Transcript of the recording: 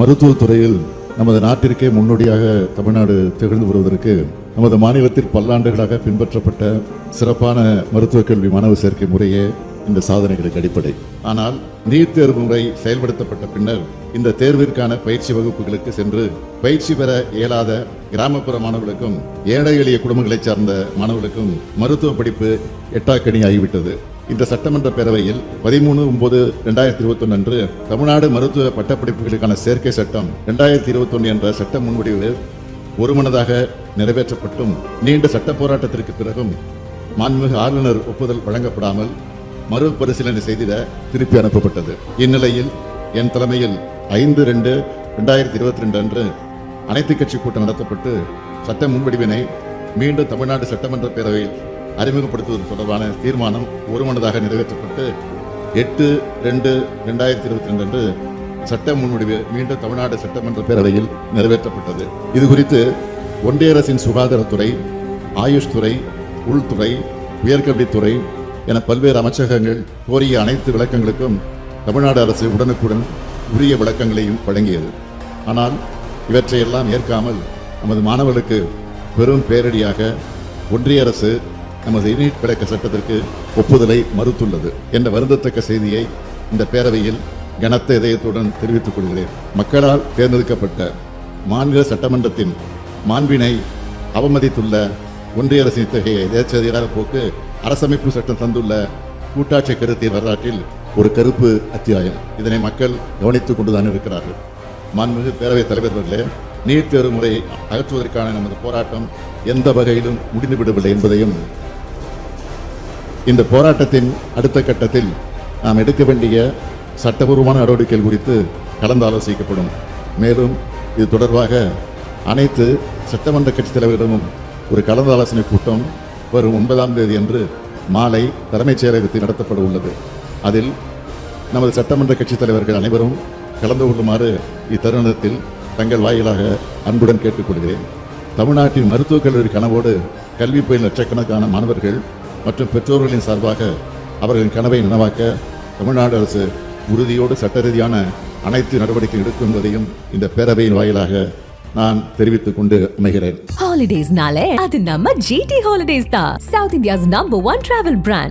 மருத்துவத் துறையில் நமது நாட்டிற்கே முன்னோடியாக தமிழ்நாடு திகழ்ந்து வருவதற்கு நமது மாநிலத்தில் பல்லாண்டுகளாக பின்பற்றப்பட்ட சிறப்பான மருத்துவக் கல்வி மாணவ சேர்க்கை முறையே இந்த சாதனைகளுக்கு அடிப்படை. ஆனால் நீட் தேர்வு முறை செயல்படுத்தப்பட்ட பின்னர் இந்த தேர்விற்கான பயிற்சி வகுப்புகளுக்கு சென்று பயிற்சி பெற இயலாத கிராமப்புற மாணவர்களுக்கும் ஏழை எளிய குடும்பங்களைச் சார்ந்த மாணவர்களுக்கும் மருத்துவ படிப்பு எட்டாக்கணி ஆகிவிட்டது. இந்த சட்டமன்ற பேரவையில் 13/9/2021 அன்று தமிழ்நாடு மருத்துவ பட்டப்படிப்புகளுக்கான சேர்க்கை சட்டம் 2021 என்ற சட்ட முன்வடிவு ஒருமனதாக நிறைவேற்றப்பட்டும் நீண்ட சட்ட போராட்டத்திற்கு பிறகும் மாண்புமிகு ஆளுநர் ஒப்புதல் வழங்கப்படாமல் மறுபரிசீலனை செய்திட திருப்பி அனுப்பப்பட்டது. இந்நிலையில் என் தலைமையில் 5/2/2022 அன்று அனைத்து கட்சி கூட்டம் நடத்தப்பட்டு சட்ட முன்வடிவினை மீண்டும் தமிழ்நாடு சட்டமன்ற பேரவையில் அறிமுகப்படுத்துவது தொடர்பான தீர்மானம் ஒருமனதாக நிறைவேற்றப்பட்டு 8/2/2022 அன்று சட்ட முன்வடிவு மீண்டும் தமிழ்நாடு சட்டமன்ற பேரவையில் நிறைவேற்றப்பட்டது. இது குறித்து ஒன்றிய அரசின் சுகாதாரத்துறை, ஆயுஷ் துறை, உள்துறை, உயர்கல்வித்துறை என பல்வேறு அமைச்சகங்கள் கோரிய அனைத்து விளக்கங்களுக்கும் தமிழ்நாடு அரசு உடனுக்குடன் உரிய விளக்கங்களையும் வழங்கியது. ஆனால் இவற்றையெல்லாம் ஏற்காமல் நமது மாணவர்களுக்கு பெரும் பேரடியாக ஒன்றிய அரசு நமது நீட் விளக்க சட்டத்திற்கு ஒப்புதலை மறுத்துள்ளது என்ற வருந்தத்தக்க செய்தியை இந்த பேரவையில் கனத்த இதயத்துடன் தெரிவித்துக் கொள்கிறேன். மக்களால் தேர்ந்தெடுக்கப்பட்ட மாநில சட்டமன்றத்தின் மாண்பினை அவமதித்துள்ள ஒன்றிய அரசின் இத்தகைய எதேச்சதிகார போக்கு அரசமைப்பு சட்டம் தந்துள்ள கூட்டாட்சி கருத்தின் வரலாற்றில் ஒரு கருப்பு அத்தியாயம். இதனை மக்கள் கவனித்துக் கொண்டுதான் இருக்கிறார்கள். மாண்புமிகு பேரவைத் தலைவர்களே, நீட் தேர்வு முறை அகற்றுவதற்கான நமது போராட்டம் எந்த வகையிலும் முடிந்துவிடவில்லை என்பதையும் இந்த போராட்டத்தின் அடுத்த கட்டத்தில் நாம் எடுக்க வேண்டிய சட்டபூர்வமான நடவடிக்கைகள் குறித்து கலந்து ஆலோசிக்கப்படும். மேலும் இது தொடர்பாக அனைத்து சட்டமன்ற கட்சித் தலைவர்களிடமும் ஒரு கலந்து ஆலோசனை கூட்டம் வரும் 9ஆம் தேதி அன்று மாலை தலைமைச் செயலகத்தில் நடத்தப்பட உள்ளது. அதில் நமது சட்டமன்ற கட்சித் தலைவர்கள் அனைவரும் கலந்து கொள்ளுமாறு இத்தருணத்தில் தங்கள் வாயிலாக அன்புடன் கேட்டுக்கொள்கிறேன். தமிழ்நாட்டின் மருத்துவக் கல்லூரி கனவோடு கல்வி பயிலும் லட்சக்கணக்கான மாணவர்கள் மற்றும் பெற்றோர்களின் சார்பாக அவர்களின் கனவை நனவாக்க தமிழ்நாடு அரசு உறுதியோடு சட்ட ரீதியான அனைத்து நடவடிக்கை எடுக்கும் என்பதையும் இந்த பேரவையின் வாயிலாக நான் தெரிவித்துக் கொண்டு அமைகிறேன். ஹாலிடேஸ்னாலே அது நம்ம GT ஹாலிடேஸ் தான், south India's number 1 travel brand.